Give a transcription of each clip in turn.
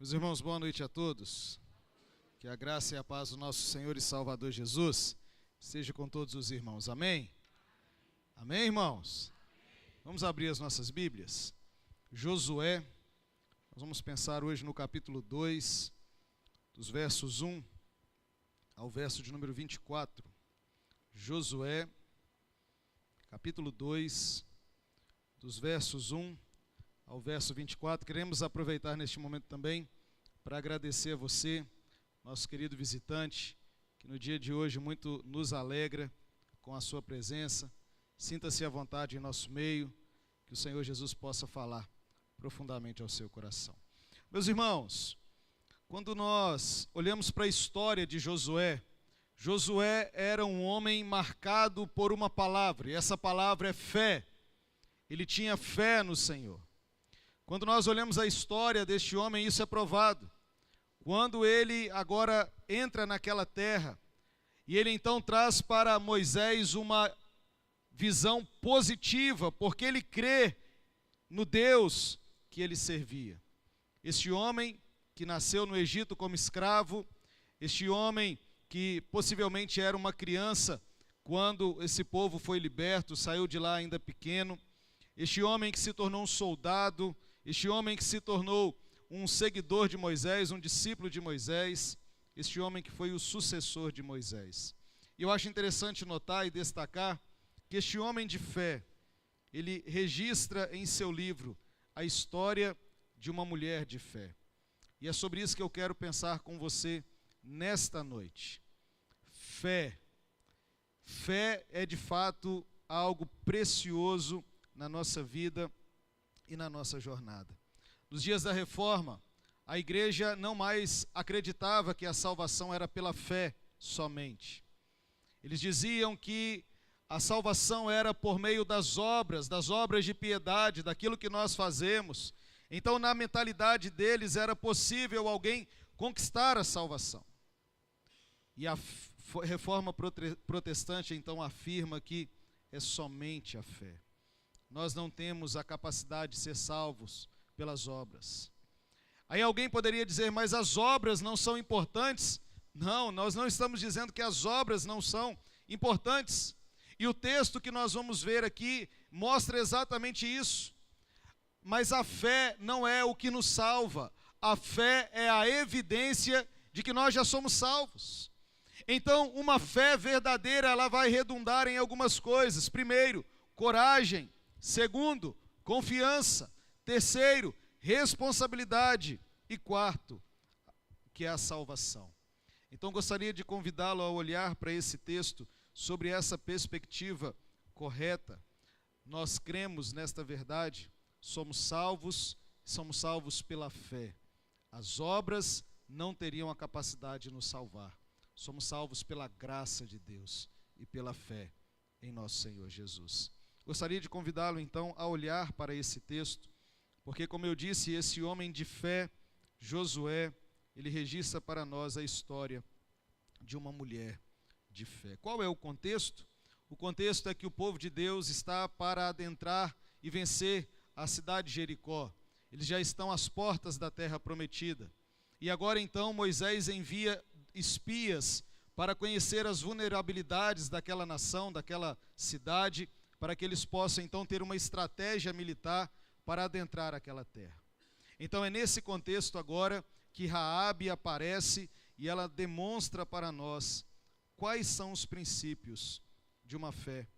Meus irmãos, boa noite a todos. Que a graça e a paz do nosso Senhor e Salvador Jesus seja com todos os irmãos. Amém? Amém, irmãos? Vamos abrir as nossas Bíblias. Josué, nós vamos pensar hoje no capítulo 2, dos versos 1 ao verso de número 24. Josué, capítulo 2, dos versos 1 ao verso 24. Queremos aproveitar neste momento também para agradecer a você, nosso querido visitante, que no dia de hoje muito nos alegra com a sua presença. Sinta-se à vontade em nosso meio, que o Senhor Jesus possa falar profundamente ao seu coração. Meus irmãos, quando nós olhamos para a história de Josué, Josué era um homem marcado por uma palavra, e essa palavra é fé. Ele tinha fé no Senhor. Quando nós olhamos a história deste homem, isso é provado. Quando ele agora entra naquela terra, e ele então traz para Moisés uma visão positiva, porque ele crê no Deus que ele servia. Este homem que nasceu no Egito como escravo, este homem que possivelmente era uma criança quando esse povo foi liberto, saiu de lá ainda pequeno, este homem que se tornou um soldado, este homem que se tornou um seguidor de Moisés, um discípulo de Moisés, este homem que foi o sucessor de Moisés. E eu acho interessante notar e destacar que este homem de fé, ele registra em seu livro a história de uma mulher de fé. E é sobre isso que eu quero pensar com você nesta noite. Fé. Fé é de fato algo precioso na nossa vida e na nossa jornada. Nos dias da Reforma, a igreja não mais acreditava que a salvação era pela fé somente. Eles diziam que a salvação era por meio das obras de piedade, daquilo que nós fazemos. Então, na mentalidade deles, era possível alguém conquistar a salvação. E a Reforma Protestante, então, afirma que é somente a fé. Nós não temos a capacidade de ser salvos pelas obras. Aí alguém poderia dizer, mas as obras não são importantes? Não, nós não estamos dizendo que as obras não são importantes. E o texto que nós vamos ver aqui mostra exatamente isso. Mas a fé não é o que nos salva. A fé é a evidência de que nós já somos salvos. Então, uma fé verdadeira, ela vai redundar em algumas coisas. Primeiro, coragem. Segundo, confiança. Terceiro, responsabilidade. E quarto, que é a salvação. Então, gostaria de convidá-lo a olhar para esse texto sobre essa perspectiva correta. Nós cremos nesta verdade, somos salvos pela fé. As obras não teriam a capacidade de nos salvar. Somos salvos pela graça de Deus e pela fé em nosso Senhor Jesus. Gostaria de convidá-lo então a olhar para esse texto, porque como eu disse, esse homem de fé, Josué, ele registra para nós a história de uma mulher de fé. Qual é o contexto? O contexto é que o povo de Deus está para adentrar e vencer a cidade de Jericó. Eles já estão às portas da terra prometida. E agora então Moisés envia espias para conhecer as vulnerabilidades daquela nação, daquela cidade, para que eles possam então ter uma estratégia militar para adentrar aquela terra. Então é nesse contexto agora que Raabe aparece e ela demonstra para nós quais são os princípios de uma fé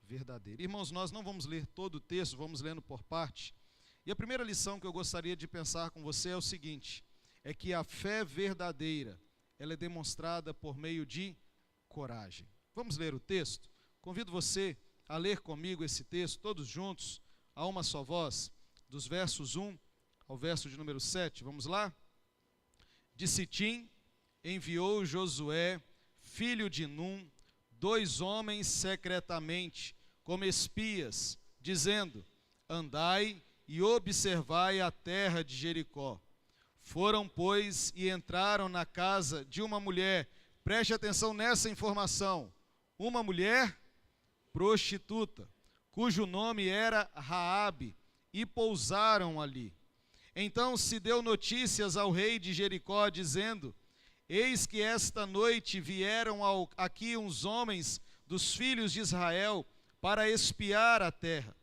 verdadeira. Irmãos, nós não vamos ler todo o texto, vamos lendo por parte. E a primeira lição que eu gostaria de pensar com você é o seguinte, é que a fé verdadeira, ela é demonstrada por meio de coragem. Vamos ler o texto? Convido você a ler comigo esse texto, todos juntos, a uma só voz, dos versos 1 ao verso de número 7. Vamos lá? De Sitim enviou Josué, filho de Num, 2 homens secretamente, como espias, dizendo, andai e observai a terra de Jericó. Foram, pois, e entraram na casa de uma mulher, preste atenção nessa informação, uma mulher prostituta, cujo nome era Raabe, e pousaram ali. Então se deu notícias ao rei de Jericó, dizendo: eis que esta noite vieram aqui uns homens dos filhos de Israel para espiar a terra.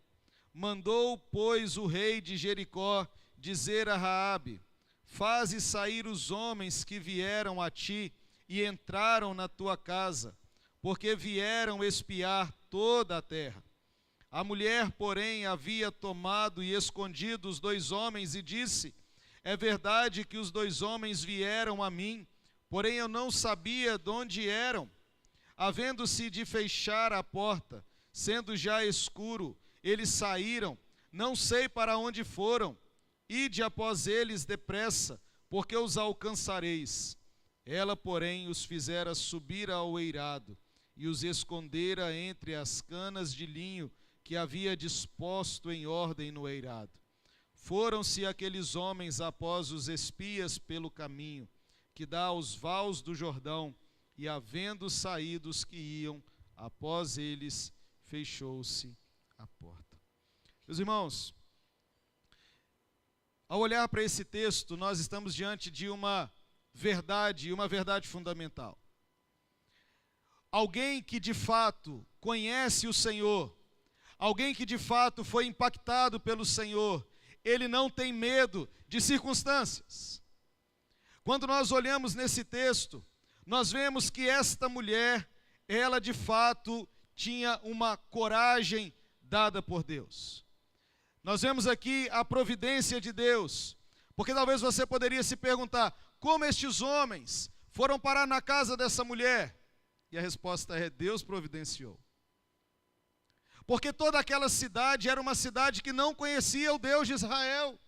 Mandou, pois, o rei de Jericó dizer a Raabe: faze sair os homens que vieram a ti e entraram na tua casa, porque vieram espiar toda a terra. A mulher, porém, havia tomado e escondido os 2 homens e disse: é verdade que os 2 homens vieram a mim, porém eu não sabia de onde eram. Havendo-se de fechar a porta, sendo já escuro, eles saíram, não sei para onde foram. Ide após eles depressa, porque os alcançareis. Ela, porém, os fizera subir ao eirado, e os escondera entre as canas de linho que havia disposto em ordem no eirado. Foram-se aqueles homens após os espias pelo caminho, que dá aos vales do Jordão, e havendo saído os que iam após eles, fechou-se a porta. Meus irmãos, ao olhar para esse texto, nós estamos diante de uma verdade fundamental. Alguém que de fato conhece o Senhor, alguém que de fato foi impactado pelo Senhor, ele não tem medo de circunstâncias. Quando nós olhamos nesse texto, nós vemos que esta mulher, ela de fato tinha uma coragem dada por Deus. Nós vemos aqui a providência de Deus, porque talvez você poderia se perguntar: como estes homens foram parar na casa dessa mulher? E a resposta é: Deus providenciou. Porque toda aquela cidade era uma cidade que não conhecia o Deus de Israel.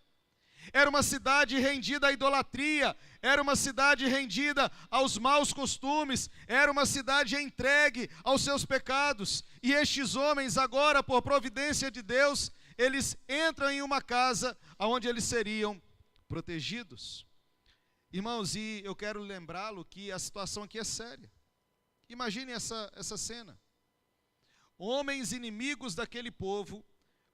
Era uma cidade rendida à idolatria, era uma cidade rendida aos maus costumes, era uma cidade entregue aos seus pecados. E estes homens agora, por providência de Deus, eles entram em uma casa onde eles seriam protegidos. Irmãos, e eu quero lembrá-lo que a situação aqui é séria. Imagine essa cena. Homens inimigos daquele povo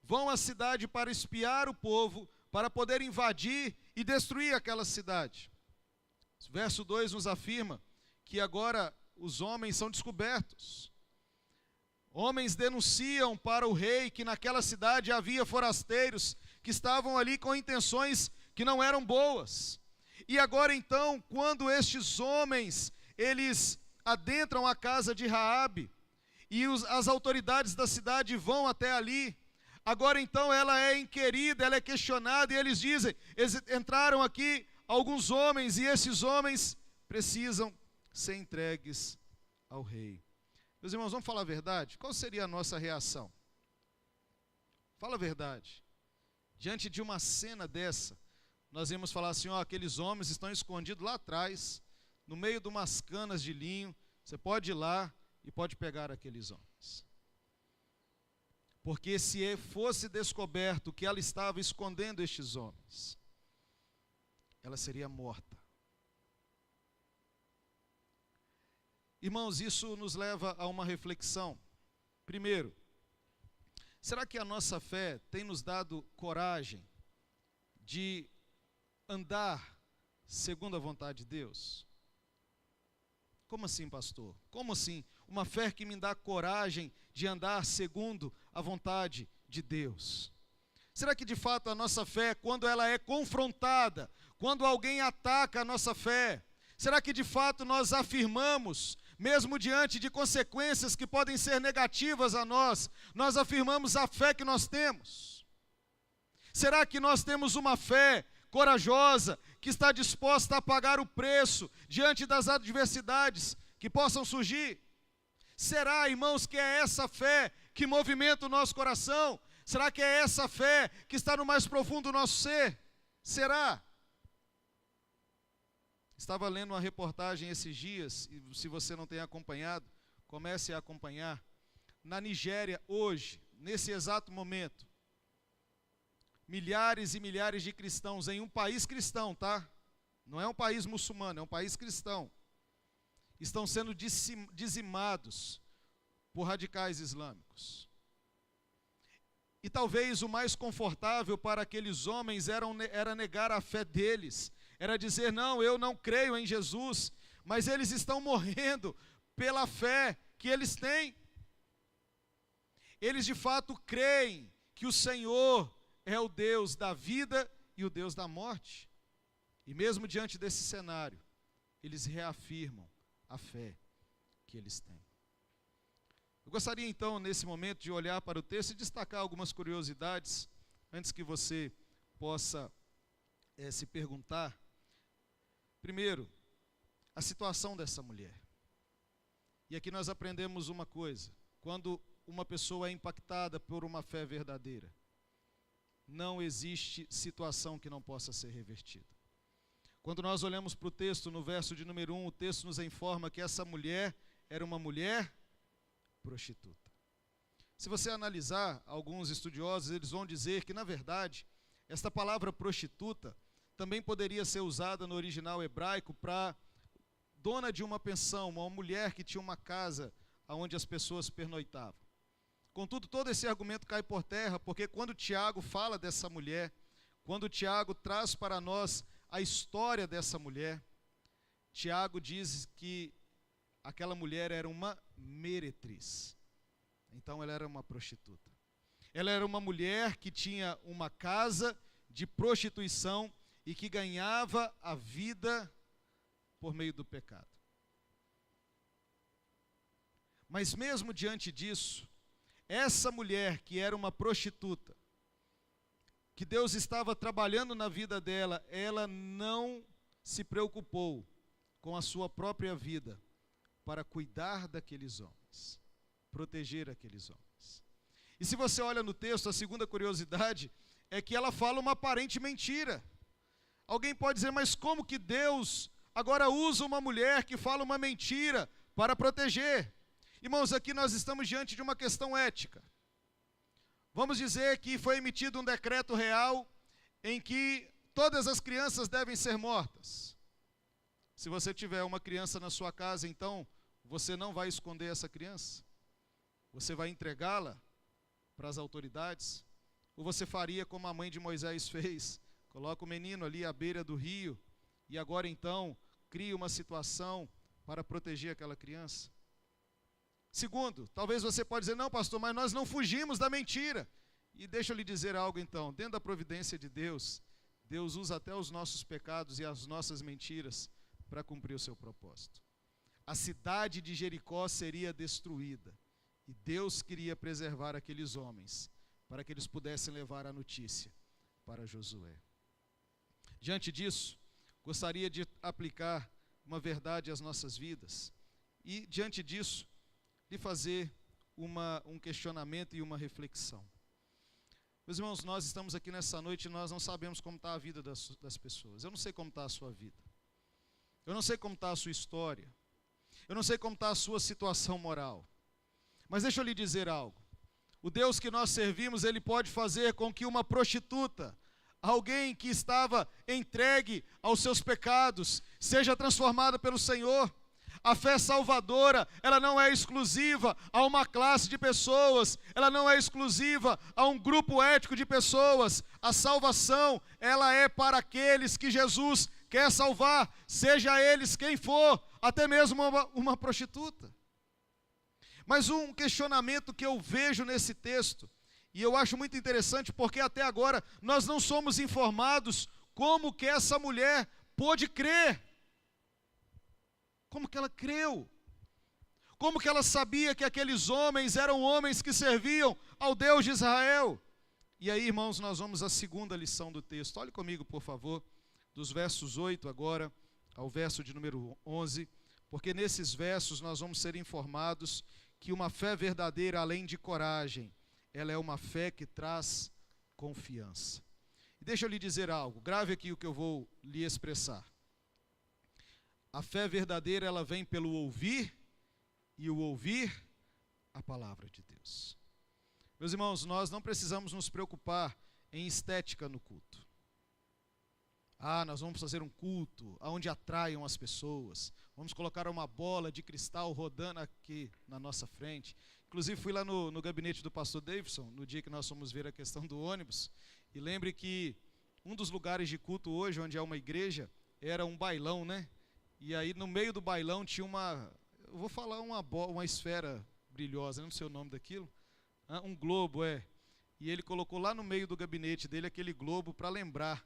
vão à cidade para espiar o povo, para poder invadir e destruir aquela cidade. Verso 2 nos afirma que agora os homens são descobertos. Homens denunciam para o rei que naquela cidade havia forasteiros que estavam ali com intenções que não eram boas. E agora então, quando estes homens, eles adentram a casa de Raabe, e as autoridades da cidade vão até ali, agora então ela é inquirida, ela é questionada, e eles dizem: entraram aqui alguns homens, e esses homens precisam ser entregues ao rei. Meus irmãos, vamos falar a verdade? Qual seria a nossa reação? Fala a verdade. Diante de uma cena dessa, nós íamos falar assim: ó, aqueles homens estão escondidos lá atrás, no meio de umas canas de linho, você pode ir lá e pode pegar aqueles homens. Porque se fosse descoberto que ela estava escondendo estes homens, ela seria morta. Irmãos, isso nos leva a uma reflexão. Primeiro, será que a nossa fé tem nos dado coragem de andar segundo a vontade de Deus? Como assim, pastor? Como assim? Uma fé que me dá coragem de andar segundo a vontade de Deus. Será que de fato a nossa fé, quando ela é confrontada, quando alguém ataca a nossa fé, será que de fato nós afirmamos, mesmo diante de consequências que podem ser negativas a nós afirmamos a fé que nós temos? Será que nós temos uma fé corajosa, que está disposta a pagar o preço diante das adversidades que possam surgir? Será, irmãos, que é essa fé que movimenta o nosso coração? Será que é essa fé que está no mais profundo do nosso ser? Será? Estava lendo uma reportagem esses dias, e se você não tem acompanhado, comece a acompanhar. Na Nigéria, hoje, nesse exato momento, milhares e milhares de cristãos em um país cristão, tá? Não é um país muçulmano, é um país cristão. Estão sendo dizimados por radicais islâmicos. E talvez o mais confortável para aqueles homens era negar a fé deles, era dizer, não, eu não creio em Jesus, mas eles estão morrendo pela fé que eles têm. Eles de fato creem que o Senhor é o Deus da vida e o Deus da morte. E mesmo diante desse cenário, eles reafirmam a fé que eles têm. Eu gostaria então, nesse momento, de olhar para o texto e destacar algumas curiosidades, antes que você possa se perguntar. Primeiro, a situação dessa mulher. E aqui nós aprendemos uma coisa: quando uma pessoa é impactada por uma fé verdadeira, não existe situação que não possa ser revertida. Quando nós olhamos para o texto, no verso de número 1, o texto nos informa que essa mulher era uma mulher prostituta. Se você analisar, alguns estudiosos, eles vão dizer que, na verdade, esta palavra prostituta também poderia ser usada no original hebraico para dona de uma pensão, uma mulher que tinha uma casa onde as pessoas pernoitavam. Contudo, todo esse argumento cai por terra, porque quando Tiago fala dessa mulher, quando Tiago traz para nós a história dessa mulher, Tiago diz que aquela mulher era uma meretriz. Então ela era uma prostituta. Ela era uma mulher que tinha uma casa de prostituição e que ganhava a vida por meio do pecado. Mas mesmo diante disso, essa mulher que era uma prostituta, que Deus estava trabalhando na vida dela, ela não se preocupou com a sua própria vida para cuidar daqueles homens, proteger aqueles homens. E se você olha no texto, a segunda curiosidade é que ela fala uma aparente mentira. Alguém pode dizer, mas como que Deus agora usa uma mulher que fala uma mentira para proteger? Irmãos, aqui nós estamos diante de uma questão ética. Vamos dizer que foi emitido um decreto real em que todas as crianças devem ser mortas. Se você tiver uma criança na sua casa, então, você não vai esconder essa criança? Você vai entregá-la para as autoridades? Ou você faria como a mãe de Moisés fez? Coloca o menino ali à beira do rio e agora então cria uma situação para proteger aquela criança? Segundo, talvez você pode dizer, não pastor, mas nós não fugimos da mentira. E deixa eu lhe dizer algo então, dentro da providência de Deus, Deus usa até os nossos pecados e as nossas mentiras para cumprir o seu propósito. A cidade de Jericó seria destruída e Deus queria preservar aqueles homens para que eles pudessem levar a notícia para Josué. Diante disso, gostaria de aplicar uma verdade às nossas vidas e diante disso, de fazer um questionamento e uma reflexão. Meus irmãos, nós estamos aqui nessa noite e nós não sabemos como está a vida das pessoas. Eu não sei como está a sua vida. Eu não sei como está a sua história. Eu não sei como está a sua situação moral. Mas deixa eu lhe dizer algo. O Deus que nós servimos, Ele pode fazer com que uma prostituta, alguém que estava entregue aos seus pecados, seja transformada pelo Senhor. A fé salvadora, ela não é exclusiva a uma classe de pessoas, ela não é exclusiva a um grupo étnico de pessoas. A salvação, ela é para aqueles que Jesus quer salvar, seja eles quem for, até mesmo uma prostituta. Mas um questionamento que eu vejo nesse texto, e eu acho muito interessante, porque até agora nós não somos informados como que essa mulher pôde crer. Como que ela creu? Como que ela sabia que aqueles homens eram homens que serviam ao Deus de Israel? E aí, irmãos, nós vamos à segunda lição do texto. Olhe comigo, por favor, dos versos 8 agora ao verso de número 11, porque nesses versos nós vamos ser informados que uma fé verdadeira, além de coragem, ela é uma fé que traz confiança. E deixa eu lhe dizer algo, grave aqui o que eu vou lhe expressar. A fé verdadeira, ela vem pelo ouvir, e o ouvir a palavra de Deus. Meus irmãos, nós não precisamos nos preocupar em estética no culto. Nós vamos fazer um culto onde atraiam as pessoas. Vamos colocar uma bola de cristal rodando aqui na nossa frente. Inclusive fui lá no gabinete do pastor Davidson, no dia que nós fomos ver a questão do ônibus, e lembre que um dos lugares de culto hoje, onde é uma igreja, era um bailão, né? E aí no meio do bailão tinha eu vou falar uma esfera brilhosa, não sei o nome daquilo, um globo, e ele colocou lá no meio do gabinete dele aquele globo para lembrar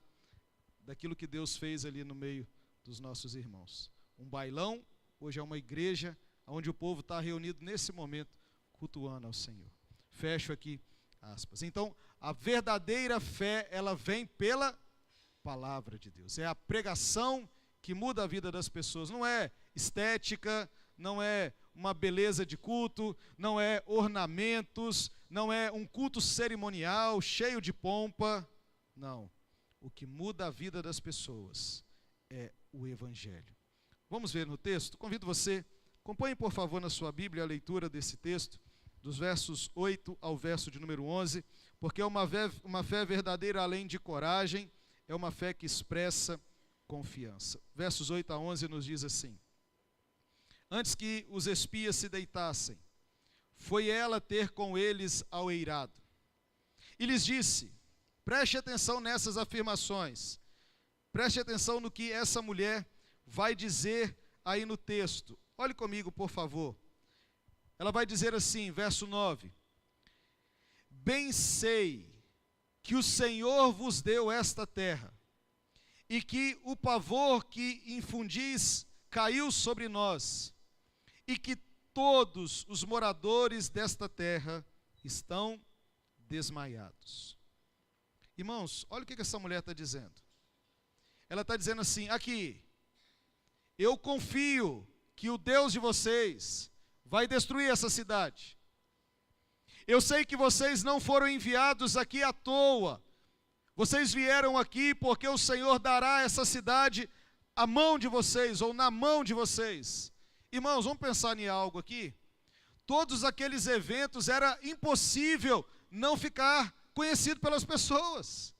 daquilo que Deus fez ali no meio dos nossos irmãos. Um bailão, hoje é uma igreja, onde o povo está reunido nesse momento, cultuando ao Senhor. Fecho aqui aspas. Então, a verdadeira fé, ela vem pela palavra de Deus. É a pregação que muda a vida das pessoas. Não é estética, não é uma beleza de culto, não é ornamentos, não é um culto cerimonial cheio de pompa. Não. O que muda a vida das pessoas é o Evangelho. Vamos ver no texto? Convido você, acompanhe por favor na sua Bíblia a leitura desse texto, dos versos 8 ao verso de número 11, porque é uma fé verdadeira além de coragem, é uma fé que expressa confiança. Versos 8 a 11 nos diz assim: antes que os espias se deitassem, foi ela ter com eles ao eirado, e lhes disse, preste atenção nessas afirmações, preste atenção no que essa mulher vai dizer aí no texto. Olhe comigo, por favor. Ela vai dizer assim, verso 9: bem sei que o Senhor vos deu esta terra, e que o pavor que infundis caiu sobre nós, e que todos os moradores desta terra estão desmaiados. Irmãos, olha o que essa mulher está dizendo. Ela está dizendo assim, aqui, eu confio que o Deus de vocês vai destruir essa cidade. Eu sei que vocês não foram enviados aqui à toa. Vocês vieram aqui porque o Senhor dará essa cidade à mão de vocês, ou na mão de vocês. Irmãos, vamos pensar em algo aqui. Todos aqueles eventos, era impossível não ficar conhecido pelas pessoas.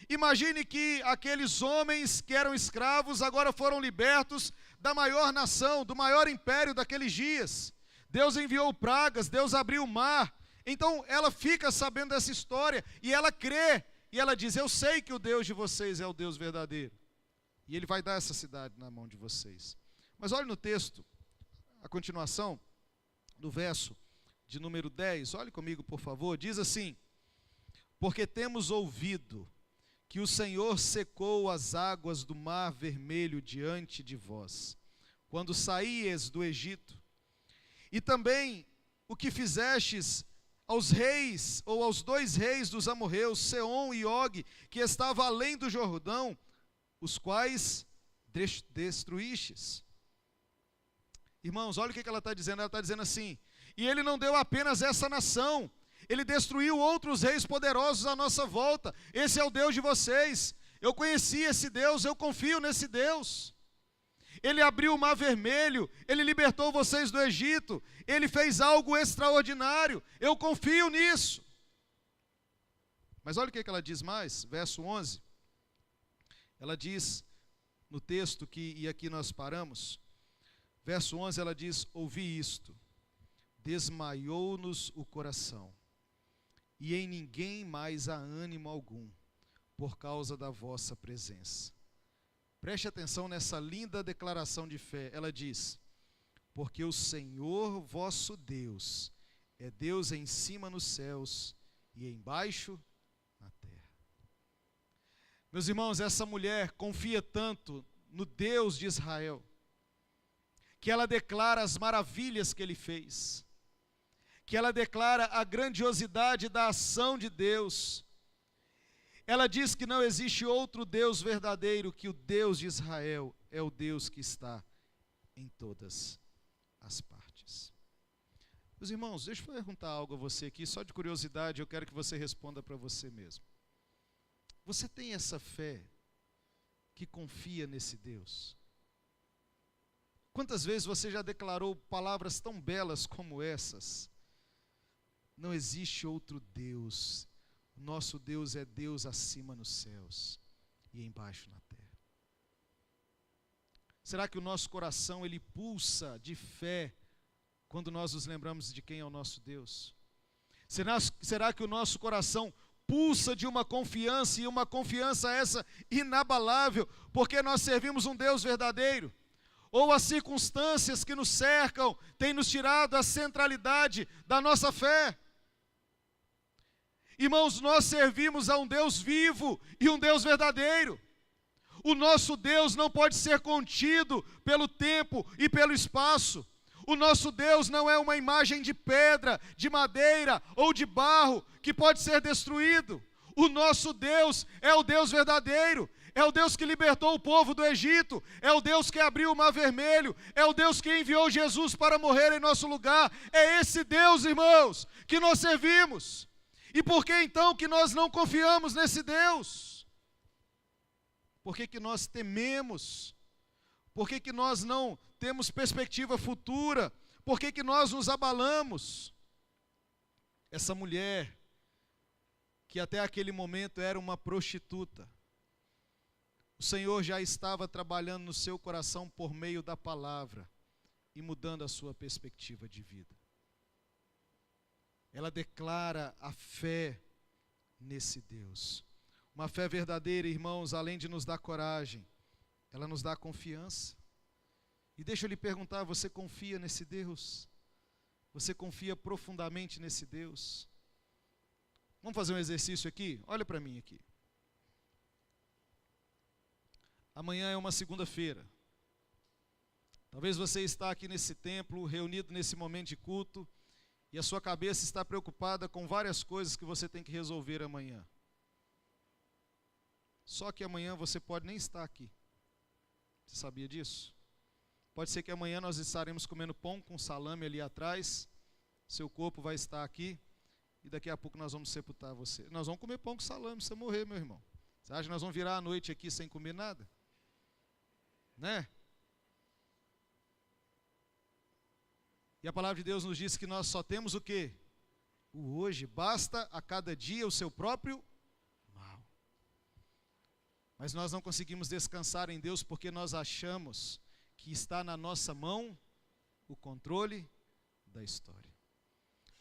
Imagine que aqueles homens que eram escravos agora foram libertos da maior nação, do maior império daqueles dias. Deus enviou pragas, Deus abriu o mar. Então ela fica sabendo dessa história e ela crê. E ela diz, eu sei que o Deus de vocês é o Deus verdadeiro. E Ele vai dar essa cidade na mão de vocês. Mas olhe no texto, a continuação, do verso de número 10. Olhe comigo, por favor. Diz assim, porque temos ouvido que o Senhor secou as águas do mar vermelho diante de vós, quando saíes do Egito, e também o que fizestes aos reis, ou aos 2 reis dos amorreus, Seom e Og, que estava além do Jordão, os quais destruístes. Irmãos, olha o que ela está dizendo. Ela está dizendo assim, e Ele não deu apenas essa nação, Ele destruiu outros reis poderosos à nossa volta. Esse é o Deus de vocês. Eu conheci esse Deus, eu confio nesse Deus. Ele abriu o mar vermelho, Ele libertou vocês do Egito, Ele fez algo extraordinário, eu confio nisso. Mas olha o que ela diz mais, verso 11. Ela diz no texto e aqui nós paramos, verso 11 ela diz, ouvi isto, desmaiou-nos o coração, e em ninguém mais há ânimo algum, por causa da vossa presença. Preste atenção nessa linda declaração de fé. Ela diz, porque o Senhor vosso Deus é Deus em cima nos céus e embaixo na terra. Meus irmãos, essa mulher confia tanto no Deus de Israel, que ela declara as maravilhas que Ele fez, que ela declara a grandiosidade da ação de Deus. Ela diz que não existe outro Deus verdadeiro, que o Deus de Israel é o Deus que está em todas as partes. Meus irmãos, deixa eu perguntar algo a você aqui, só de curiosidade, eu quero que você responda para você mesmo. Você tem essa fé que confia nesse Deus? Quantas vezes você já declarou palavras tão belas como essas? Não existe outro Deus. Nosso Deus é Deus acima nos céus e embaixo na terra. Será que o nosso coração ele pulsa de fé quando nós nos lembramos de quem é o nosso Deus? Será que o nosso coração pulsa de uma confiança, e uma confiança essa inabalável, porque nós servimos um Deus verdadeiro? Ou as circunstâncias que nos cercam têm nos tirado a centralidade da nossa fé? Irmãos, nós servimos a um Deus vivo e um Deus verdadeiro. O nosso Deus não pode ser contido pelo tempo e pelo espaço. O nosso Deus não é uma imagem de pedra, de madeira ou de barro que pode ser destruído. O nosso Deus é o Deus verdadeiro. É o Deus que libertou o povo do Egito, é o Deus que abriu o Mar Vermelho, é o Deus que enviou Jesus para morrer em nosso lugar. É esse Deus, irmãos, que nós servimos. E por que então que nós não confiamos nesse Deus? Por que nós tememos? Por que nós não temos perspectiva futura? Por que nós nos abalamos? Essa mulher, que até aquele momento era uma prostituta, o Senhor já estava trabalhando no seu coração por meio da palavra e mudando a sua perspectiva de vida. Ela declara a fé nesse Deus. Uma fé verdadeira, irmãos, além de nos dar coragem, ela nos dá confiança. E deixa eu lhe perguntar, você confia nesse Deus? Você confia profundamente nesse Deus? Vamos fazer um exercício aqui? Olha para mim aqui. Amanhã é uma segunda-feira. Talvez você está aqui nesse templo, reunido nesse momento de culto, e a sua cabeça está preocupada com várias coisas que você tem que resolver amanhã. Só que amanhã você pode nem estar aqui. Você sabia disso? Pode ser que amanhã nós estaremos comendo pão com salame ali atrás, seu corpo vai estar aqui, e daqui a pouco nós vamos sepultar você. Nós vamos comer pão com salame, você morrer, meu irmão. Você acha que nós vamos virar a noite aqui sem comer nada? Né? E a palavra de Deus nos diz que nós só temos o quê? O hoje. Basta a cada dia o seu próprio mal. Mas nós não conseguimos descansar em Deus porque nós achamos que está na nossa mão o controle da história.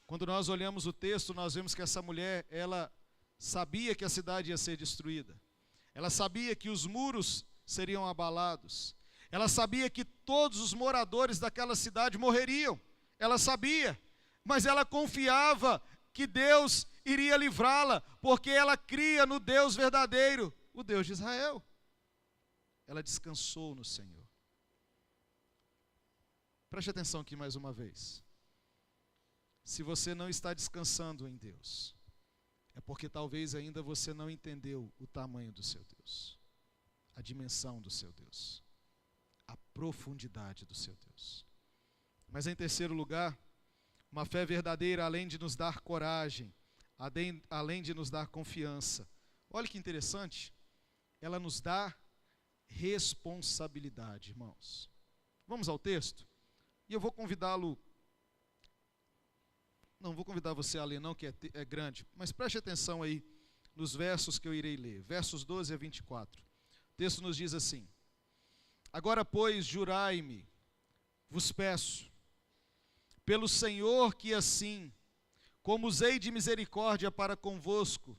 Quando nós olhamos o texto, nós vemos que essa mulher, ela sabia que a cidade ia ser destruída. Ela sabia que os muros seriam abalados. Ela sabia que todos os moradores daquela cidade morreriam. Ela sabia, mas ela confiava que Deus iria livrá-la, porque ela cria no Deus verdadeiro, o Deus de Israel. Ela descansou no Senhor. Preste atenção aqui mais uma vez. Se você não está descansando em Deus, é porque talvez ainda você não entendeu o tamanho do seu Deus, a dimensão do seu Deus, a profundidade do seu Deus. Mas em terceiro lugar, uma fé verdadeira, além de nos dar coragem, além de nos dar confiança, olha que interessante, ela nos dá responsabilidade, irmãos. Vamos ao texto? E eu vou convidá-lo, não vou convidar você a ler não, que é grande, mas preste atenção aí nos versos que eu irei ler, versos 12 a 24. O texto nos diz assim: agora, pois, jurai-me, vos peço, pelo Senhor, que assim, como usei de misericórdia para convosco,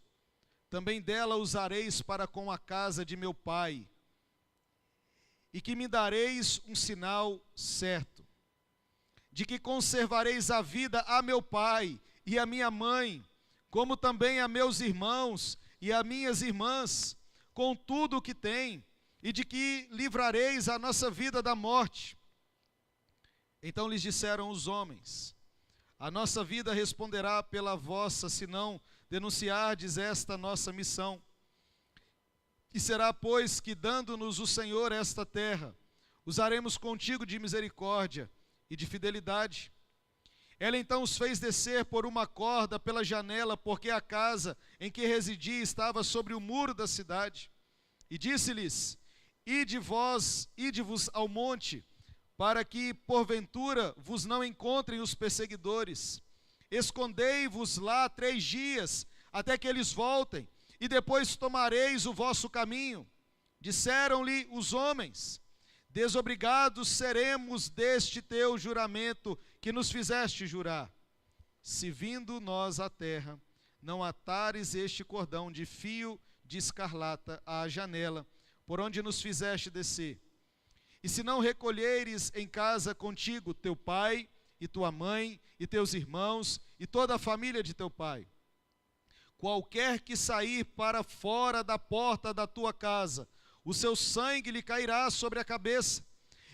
também dela usareis para com a casa de meu pai, e que me dareis um sinal certo, de que conservareis a vida a meu pai e a minha mãe, como também a meus irmãos e a minhas irmãs, com tudo o que tem, e de que livrareis a nossa vida da morte. Então lhes disseram os homens: a nossa vida responderá pela vossa, se não denunciardes esta nossa missão. E será, pois, que dando-nos o Senhor esta terra, usaremos contigo de misericórdia e de fidelidade. Ela então os fez descer por uma corda pela janela, porque a casa em que residia estava sobre o muro da cidade. E disse-lhes: ide-vos ao monte, para que, porventura, vos não encontrem os perseguidores. Escondei-vos lá 3 dias, até que eles voltem, e depois tomareis o vosso caminho. Disseram-lhe os homens: Desobrigados seremos deste teu juramento que nos fizeste jurar, se vindo nós à terra, não atares este cordão de fio de escarlata à janela, por onde nos fizeste descer. E se não recolheres em casa contigo teu pai e tua mãe e teus irmãos e toda a família de teu pai, qualquer que sair para fora da porta da tua casa, o seu sangue lhe cairá sobre a cabeça,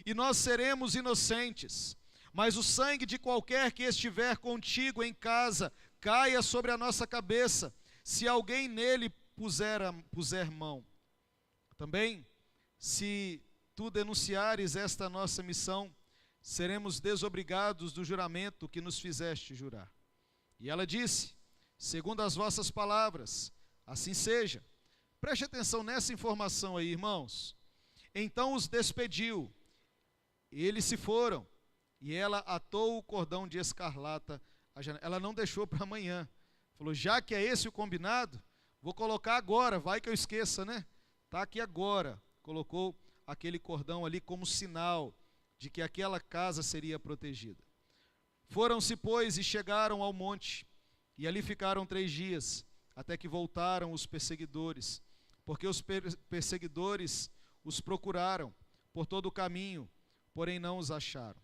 e nós seremos inocentes. Mas o sangue de qualquer que estiver contigo em casa caia sobre a nossa cabeça, se alguém nele puser mão. Também, se tu denunciares esta nossa missão, seremos desobrigados do juramento que nos fizeste jurar. E ela disse: segundo as vossas palavras, assim seja. Preste atenção nessa informação aí, irmãos. Então os despediu, eles se foram, e ela atou o cordão de escarlata à janela. Ela não deixou para amanhã. Falou: já que é esse o combinado, vou colocar agora, vai que eu esqueça, né? Está aqui agora. Colocou aquele cordão ali como sinal de que aquela casa seria protegida. Foram-se, pois, e chegaram ao monte, e ali ficaram 3 dias, até que voltaram os perseguidores, porque os perseguidores os procuraram por todo o caminho, porém não os acharam.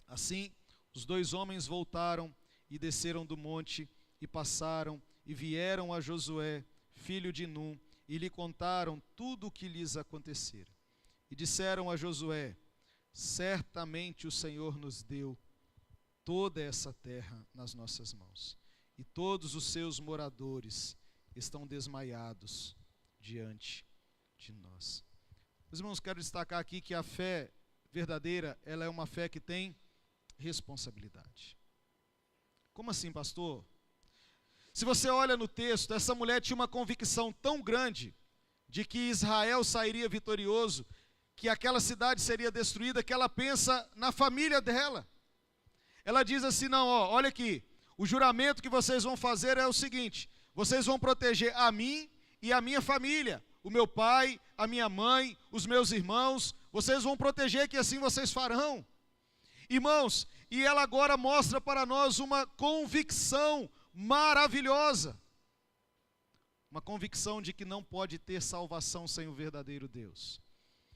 Assim, os 2 homens voltaram e desceram do monte, e passaram, e vieram a Josué, filho de Num, e lhe contaram tudo o que lhes acontecera. E disseram a Josué: certamente o Senhor nos deu toda essa terra nas nossas mãos, e todos os seus moradores estão desmaiados diante de nós. Meus irmãos, quero destacar aqui que a fé verdadeira, ela é uma fé que tem responsabilidade. Como assim, pastor? Se você olha no texto, essa mulher tinha uma convicção tão grande de que Israel sairia vitorioso, que aquela cidade seria destruída, que ela pensa na família dela. Ela diz assim: não, olha aqui, o juramento que vocês vão fazer é o seguinte: vocês vão proteger a mim e a minha família, o meu pai, a minha mãe, os meus irmãos, vocês vão proteger, que assim vocês farão. Irmãos, e ela agora mostra para nós uma convicção maravilhosa, uma convicção de que não pode ter salvação sem o verdadeiro Deus.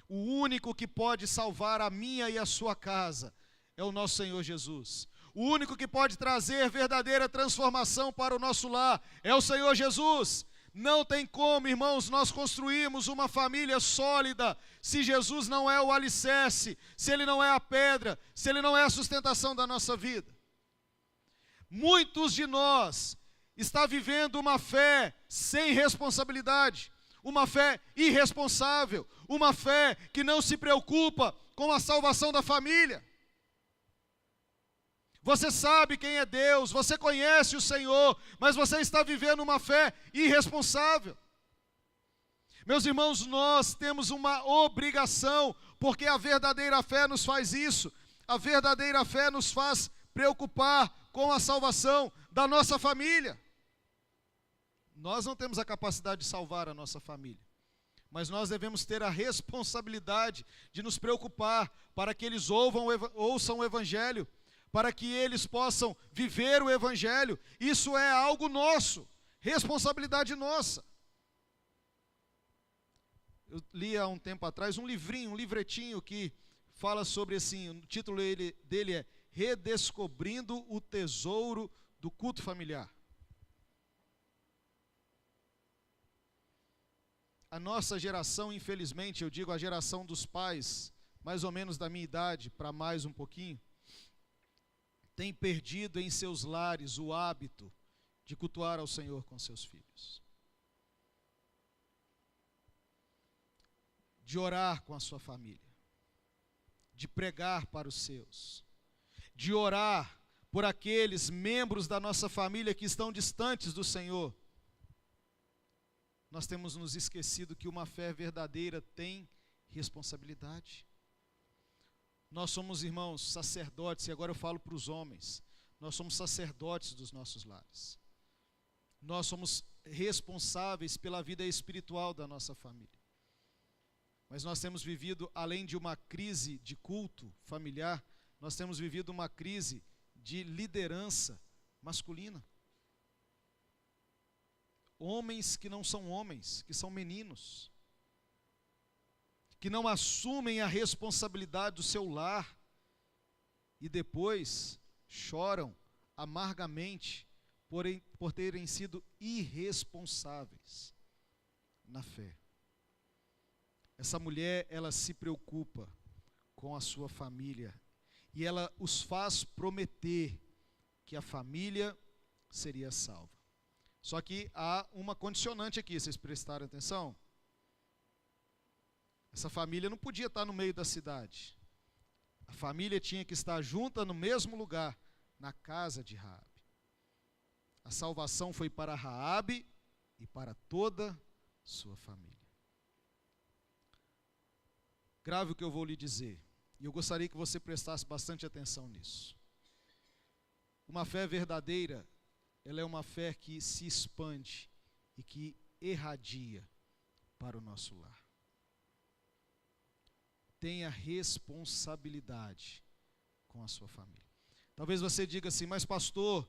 O único que pode salvar a minha e a sua casa é o nosso Senhor Jesus. O único que pode trazer verdadeira transformação para o nosso lar é o Senhor Jesus. Não tem como, irmãos, nós construirmos uma família sólida se Jesus não é o alicerce, se Ele não é a pedra, se Ele não é a sustentação da nossa vida. Muitos de nós estão vivendo uma fé sem responsabilidade, uma fé irresponsável, uma fé que não se preocupa com a salvação da família. Você sabe quem é Deus, você conhece o Senhor, mas você está vivendo uma fé irresponsável. Meus irmãos, nós temos uma obrigação, porque a verdadeira fé nos faz isso. A verdadeira fé nos faz preocupar com a salvação da nossa família. Nós não temos a capacidade de salvar a nossa família, mas nós devemos ter a responsabilidade de nos preocupar para que eles ouçam o Evangelho, para que eles possam viver o Evangelho. Isso é algo nosso, responsabilidade nossa. Eu li há um tempo atrás um livrinho, um livretinho que fala sobre assim, o título dele é Redescobrindo o Tesouro do Culto Familiar. A nossa geração, infelizmente, eu digo a geração dos pais, mais ou menos da minha idade, para mais um pouquinho, tem perdido em seus lares o hábito de cultuar ao Senhor com seus filhos, de orar com a sua família, de pregar para os seus, de orar por aqueles membros da nossa família que estão distantes do Senhor. Nós temos nos esquecido que uma fé verdadeira tem responsabilidade. Nós somos, irmãos, sacerdotes, e agora eu falo para os homens, nós somos sacerdotes dos nossos lares. Nós somos responsáveis pela vida espiritual da nossa família. Mas nós temos vivido, além de uma crise de culto familiar, nós temos vivido uma crise de liderança masculina. Homens que não são homens, que são meninos, que não assumem a responsabilidade do seu lar e depois choram amargamente por terem sido irresponsáveis na fé. Essa mulher, ela se preocupa com a sua família e ela os faz prometer que a família seria salva. Só que há uma condicionante aqui, vocês prestaram atenção? Essa família não podia estar no meio da cidade. A família tinha que estar junta no mesmo lugar, na casa de Raabe. A salvação foi para Raabe e para toda sua família. Grave o que eu vou lhe dizer, e eu gostaria que você prestasse bastante atenção nisso. Uma fé verdadeira, ela é uma fé que se expande e que irradia para o nosso lar. Tenha responsabilidade com a sua família. Talvez você diga assim, mas pastor,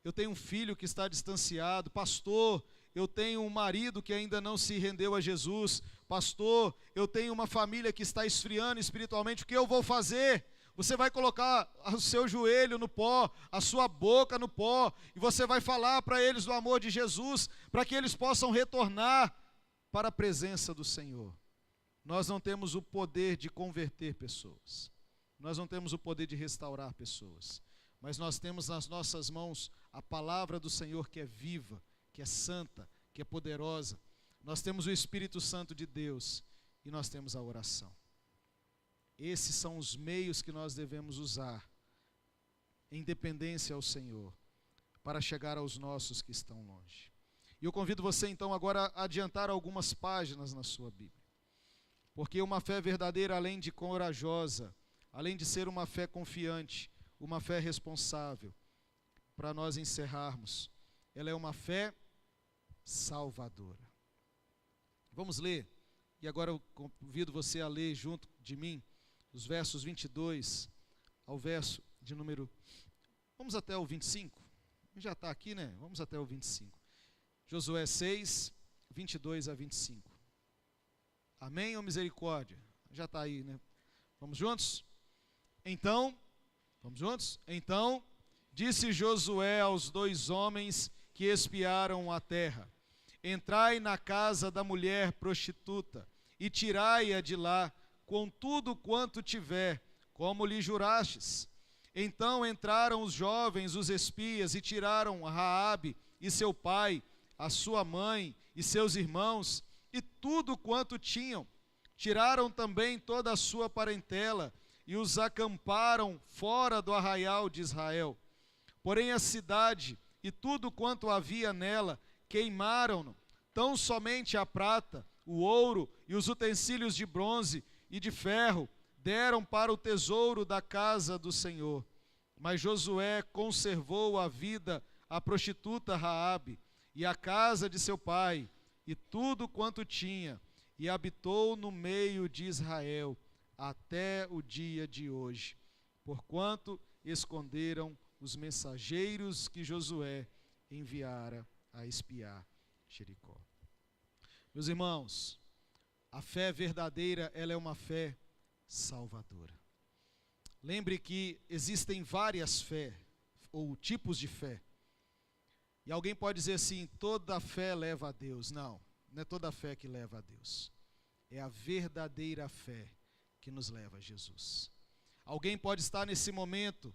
eu tenho um filho que está distanciado, pastor, eu tenho um marido que ainda não se rendeu a Jesus, pastor, eu tenho uma família que está esfriando espiritualmente, o que eu vou fazer? Você vai colocar o seu joelho no pó, a sua boca no pó, e você vai falar para eles do amor de Jesus, para que eles possam retornar para a presença do Senhor. Nós não temos o poder de converter pessoas, nós não temos o poder de restaurar pessoas, mas nós temos nas nossas mãos a palavra do Senhor que é viva, que é santa, que é poderosa. Nós temos o Espírito Santo de Deus e nós temos a oração. Esses são os meios que nós devemos usar, em dependência ao Senhor, para chegar aos nossos que estão longe. E eu convido você então agora a adiantar algumas páginas na sua Bíblia. Porque uma fé verdadeira, além de corajosa, além de ser uma fé confiante, uma fé responsável, para nós encerrarmos, ela é uma fé salvadora. Vamos ler, e agora eu convido você a ler junto de mim, os versos 22 ao verso de número, vamos até o 25, já está aqui, né? Vamos até o 25. Josué 6, 22 a 25. Amém ou misericórdia? Já está aí, né? Vamos juntos? Então, vamos juntos? Então, disse Josué aos 2 homens que espiaram a terra: entrai na casa da mulher prostituta e tirai-a de lá com tudo quanto tiver, como lhe jurastes. Então entraram os jovens, os espias, e tiraram Raabe e seu pai, a sua mãe e seus irmãos, e tudo quanto tinham. Tiraram também toda a sua parentela, e os acamparam fora do arraial de Israel. Porém a cidade e tudo quanto havia nela queimaram-no, tão somente a prata, o ouro e os utensílios de bronze e de ferro deram para o tesouro da casa do Senhor. Mas Josué conservou a vida à prostituta Raabe e a casa de seu pai e tudo quanto tinha, e habitou no meio de Israel até o dia de hoje, porquanto esconderam os mensageiros que Josué enviara a espiar Jericó. Meus irmãos, a fé verdadeira, ela é uma fé salvadora. Lembre que existem várias fé, ou tipos de fé. E alguém pode dizer assim, toda fé leva a Deus. Não, não é toda fé que leva a Deus. É a verdadeira fé que nos leva a Jesus. Alguém pode estar nesse momento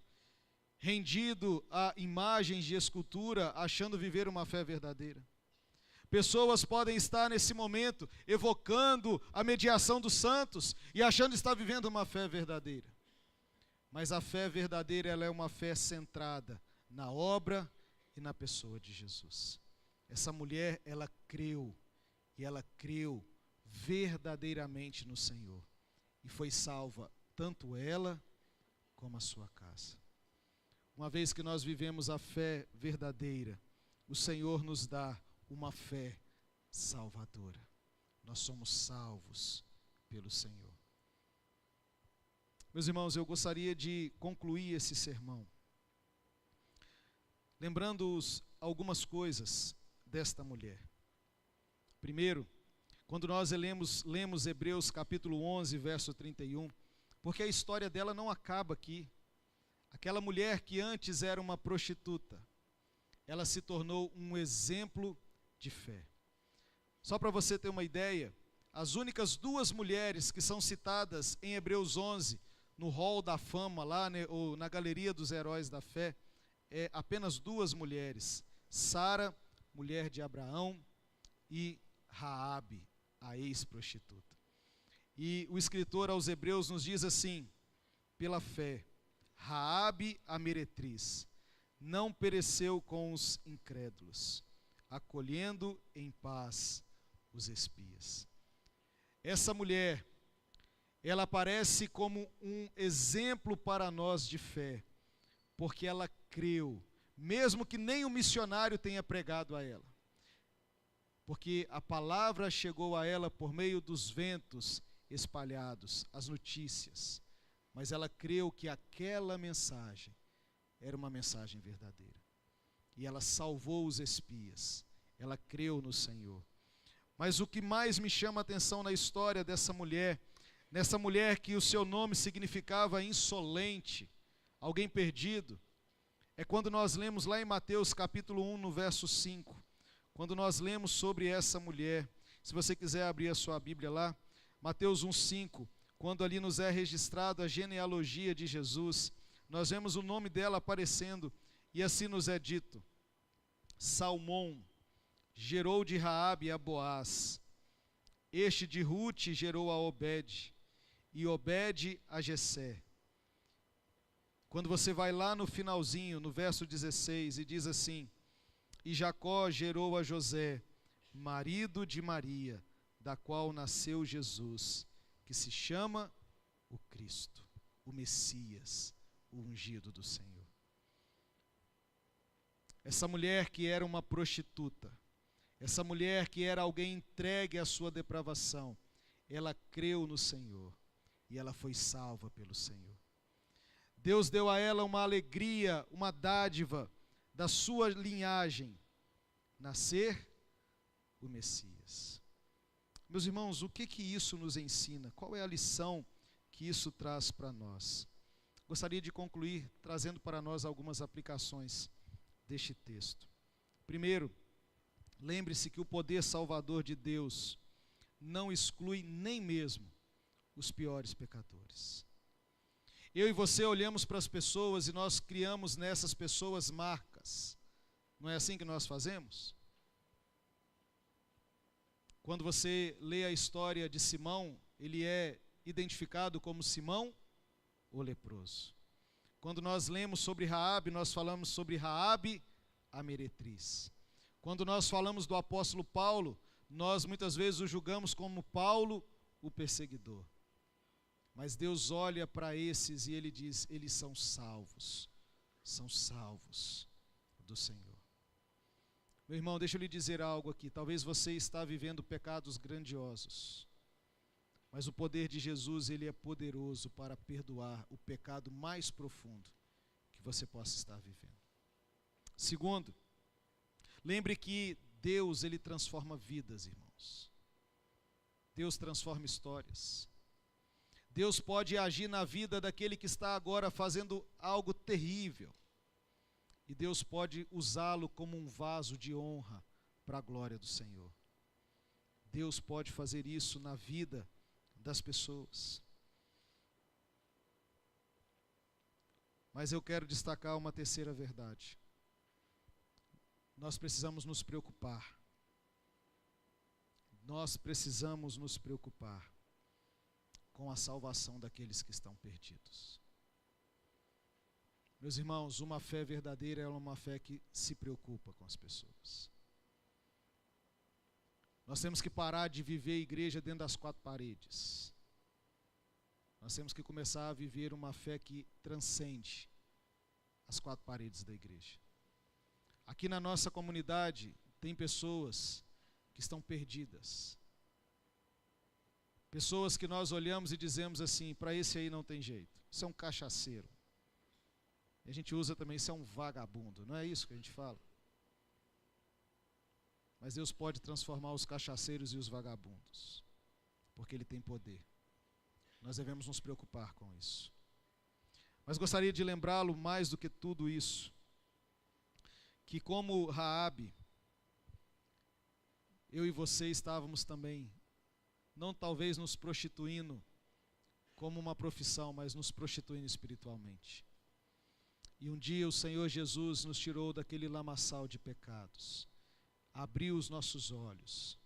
rendido a imagens de escultura, achando viver uma fé verdadeira. Pessoas podem estar nesse momento evocando a mediação dos santos e achando estar vivendo uma fé verdadeira. Mas a fé verdadeira, ela é uma fé centrada na obra e na pessoa de Jesus. Essa mulher, ela creu, e ela creu verdadeiramente no Senhor, e foi salva tanto ela como a sua casa. Uma vez que nós vivemos a fé verdadeira, o Senhor nos dá uma fé salvadora. Nós somos salvos pelo Senhor. Meus irmãos, eu gostaria de concluir esse sermão lembrando-os algumas coisas desta mulher. Primeiro, quando nós lemos Hebreus capítulo 11, verso 31, porque a história dela não acaba aqui. Aquela mulher que antes era uma prostituta, ela se tornou um exemplo de fé. Só para você ter uma ideia, as únicas duas mulheres que são citadas em Hebreus 11, no hall da fama, lá, né, ou na galeria dos heróis da fé, é apenas duas mulheres: Sara, mulher de Abraão, e Raabe, a ex-prostituta. E o escritor aos Hebreus nos diz assim: pela fé, Raabe, a meretriz, não pereceu com os incrédulos, acolhendo em paz os espias. Essa mulher, ela aparece como um exemplo para nós de fé, porque ela creu, mesmo que nem o missionário tenha pregado a ela. Porque a palavra chegou a ela por meio dos ventos espalhados, as notícias. Mas ela creu que aquela mensagem era uma mensagem verdadeira. E ela salvou os espias. Ela creu no Senhor. Mas o que mais me chama a atenção na história dessa mulher, nessa mulher que o seu nome significava insolente, alguém perdido, é quando nós lemos lá em Mateus capítulo 1, no verso 5, quando nós lemos sobre essa mulher. Se você quiser abrir a sua Bíblia lá, Mateus 1:5, quando ali nos é registrado a genealogia de Jesus, nós vemos o nome dela aparecendo, e assim nos é dito: Salmão gerou de Raabe a Boaz, este de Rute gerou a Obed, e Obed a Jessé. Quando você vai lá no finalzinho, no verso 16, e diz assim: e Jacó gerou a José, marido de Maria, da qual nasceu Jesus, que se chama o Cristo, o Messias, o ungido do Senhor. Essa mulher que era uma prostituta, essa mulher que era alguém entregue à sua depravação, ela creu no Senhor e ela foi salva pelo Senhor. Deus deu a ela uma alegria, uma dádiva da sua linhagem, nascer o Messias. Meus irmãos, o que isso nos ensina? Qual é a lição que isso traz para nós? Gostaria de concluir trazendo para nós algumas aplicações deste texto. Primeiro, lembre-se que o poder salvador de Deus não exclui nem mesmo os piores pecadores. Eu e você olhamos para as pessoas e nós criamos nessas pessoas marcas. Não é assim que nós fazemos? Quando você lê a história de Simão, ele é identificado como Simão, o leproso. Quando nós lemos sobre Raabe, nós falamos sobre Raabe, a meretriz. Quando nós falamos do apóstolo Paulo, nós muitas vezes o julgamos como Paulo, o perseguidor. Mas Deus olha para esses e Ele diz: eles são salvos do Senhor. Meu irmão, deixa eu lhe dizer algo aqui. Talvez você está vivendo pecados grandiosos, mas o poder de Jesus, Ele é poderoso para perdoar o pecado mais profundo que você possa estar vivendo. Segundo, lembre que Deus, Ele transforma vidas, irmãos. Deus transforma histórias. Deus pode agir na vida daquele que está agora fazendo algo terrível. E Deus pode usá-lo como um vaso de honra para a glória do Senhor. Deus pode fazer isso na vida das pessoas. Mas eu quero destacar uma terceira verdade. Nós precisamos nos preocupar. Nós precisamos nos preocupar com a salvação daqueles que estão perdidos. Meus irmãos, uma fé verdadeira é uma fé que se preocupa com as pessoas. Nós temos que parar de viver a igreja dentro das quatro paredes. Nós temos que começar a viver uma fé que transcende as quatro paredes da igreja. Aqui na nossa comunidade tem pessoas que estão perdidas Pessoas que nós olhamos e dizemos assim, para esse aí não tem jeito. Isso é um cachaceiro. E a gente usa também, isso é um vagabundo. Não é isso que a gente fala? Mas Deus pode transformar os cachaceiros e os vagabundos, porque Ele tem poder. Nós devemos nos preocupar com isso. Mas gostaria de lembrá-lo mais do que tudo isso, que como Raabe, eu e você estávamos também, não talvez nos prostituindo como uma profissão, mas nos prostituindo espiritualmente. E um dia o Senhor Jesus nos tirou daquele lamaçal de pecados, abriu os nossos olhos,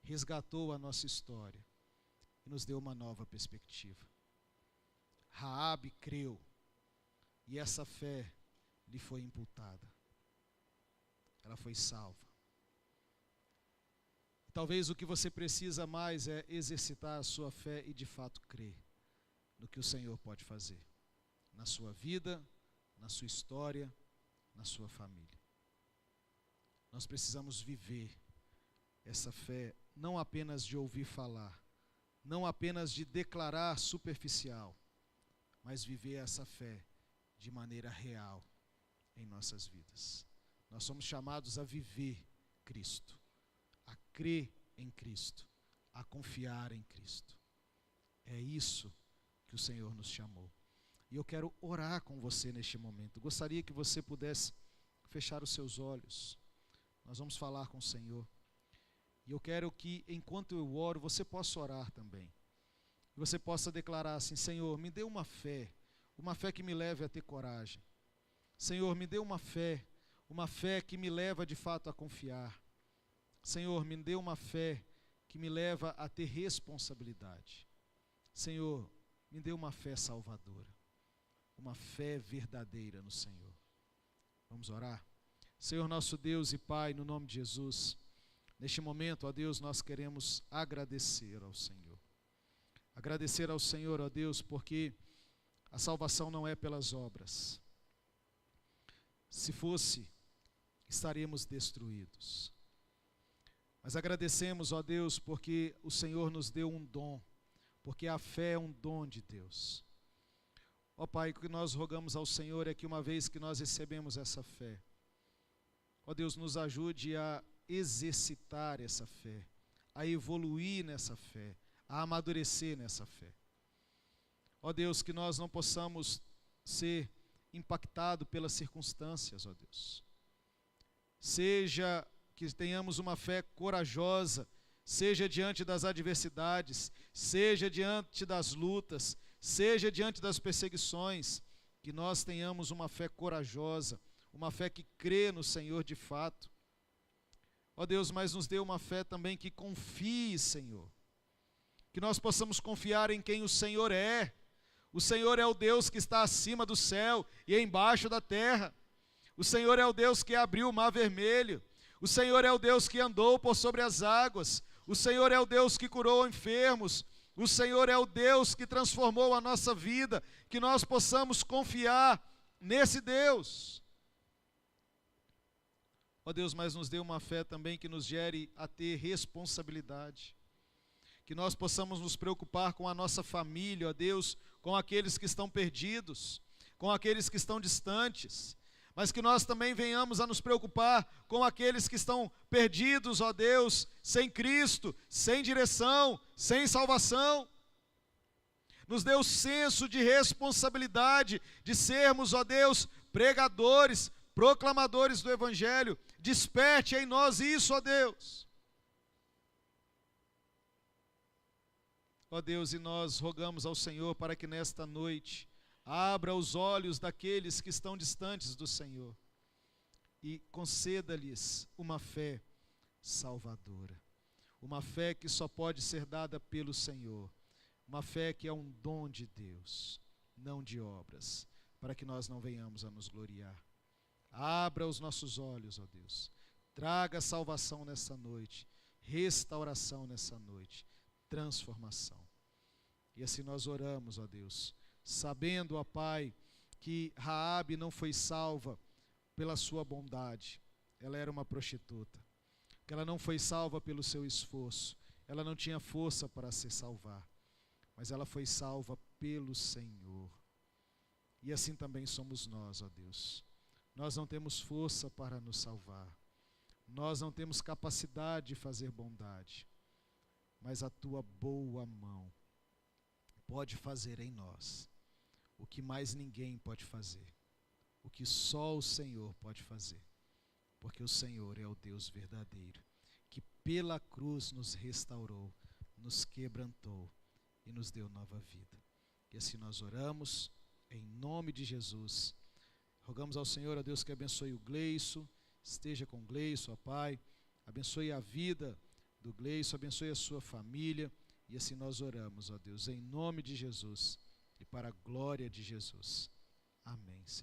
resgatou a nossa história e nos deu uma nova perspectiva. Raabe creu e essa fé lhe foi imputada. Ela foi salva. Talvez o que você precisa mais é exercitar a sua fé e de fato crer no que o Senhor pode fazer na sua vida, na sua história, na sua família. Nós precisamos viver essa fé não apenas de ouvir falar, não apenas de declarar superficial, mas viver essa fé de maneira real em nossas vidas. Nós somos chamados a viver Cristo, a crer em Cristo, a confiar em Cristo. É isso que o Senhor nos chamou. E eu quero orar com você neste momento. Gostaria que você pudesse fechar os seus olhos. Nós vamos falar com o Senhor. E eu quero que, enquanto eu oro, você possa orar também. E você possa declarar assim: Senhor, me dê uma fé que me leve a ter coragem. Senhor, me dê uma fé que me leva de fato a confiar. Senhor, me dê uma fé que me leva a ter responsabilidade. Senhor, me dê uma fé salvadora, uma fé verdadeira no Senhor. Vamos orar? Senhor nosso Deus e Pai, no nome de Jesus, neste momento, ó Deus, nós queremos agradecer ao Senhor. Agradecer ao Senhor, ó Deus, porque a salvação não é pelas obras. Se fosse, estaríamos destruídos. Mas agradecemos, ó Deus, porque o Senhor nos deu um dom, porque a fé é um dom de Deus. Ó Pai, o que nós rogamos ao Senhor é que uma vez que nós recebemos essa fé, ó Deus, nos ajude a exercitar essa fé, a evoluir nessa fé, a amadurecer nessa fé. Ó Deus, que nós não possamos ser impactados pelas circunstâncias, ó Deus. Seja que tenhamos uma fé corajosa, seja diante das adversidades, seja diante das lutas, seja diante das perseguições, que nós tenhamos uma fé corajosa, uma fé que crê no Senhor de fato. Ó Deus, mas nos dê uma fé também que confie, Senhor. Que nós possamos confiar em quem o Senhor é. O Senhor é o Deus que está acima do céu e embaixo da terra. O Senhor é o Deus que abriu o mar vermelho. O Senhor é o Deus que andou por sobre as águas. O Senhor é o Deus que curou enfermos. O Senhor é o Deus que transformou a nossa vida. Que nós possamos confiar nesse Deus. Ó Deus, mas nos dê uma fé também que nos gere a ter responsabilidade. Que nós possamos nos preocupar com a nossa família, ó Deus, com aqueles que estão perdidos, com aqueles que estão distantes, mas que nós também venhamos a nos preocupar com aqueles que estão perdidos, ó Deus, sem Cristo, sem direção, sem salvação. Nos dê o senso de responsabilidade de sermos, ó Deus, pregadores, proclamadores do Evangelho. Desperte em nós isso, ó Deus. Ó Deus, e nós rogamos ao Senhor para que nesta noite abra os olhos daqueles que estão distantes do Senhor e conceda-lhes uma fé salvadora, uma fé que só pode ser dada pelo Senhor, uma fé que é um dom de Deus, não de obras, para que nós não venhamos a nos gloriar. Abra os nossos olhos, ó Deus, traga salvação nessa noite, restauração nessa noite, transformação. E assim nós oramos, ó Deus, sabendo, ó Pai, que Raabe não foi salva pela sua bondade, ela era uma prostituta, que ela não foi salva pelo seu esforço, ela não tinha força para se salvar, mas ela foi salva pelo Senhor. E assim também somos nós, ó Deus. Nós não temos força para nos salvar. Nós não temos capacidade de fazer bondade. Mas a tua boa mão pode fazer em nós o que mais ninguém pode fazer. O que só o Senhor pode fazer. Porque o Senhor é o Deus verdadeiro, que pela cruz nos restaurou, nos quebrantou e nos deu nova vida. E assim nós oramos, em nome de Jesus. Rogamos ao Senhor, ó Deus, que abençoe o Gleison, esteja com o Gleison, ó Pai, abençoe a vida do Gleison, abençoe a sua família, e assim nós oramos, ó Deus, em nome de Jesus e para a glória de Jesus. Amém, Senhor.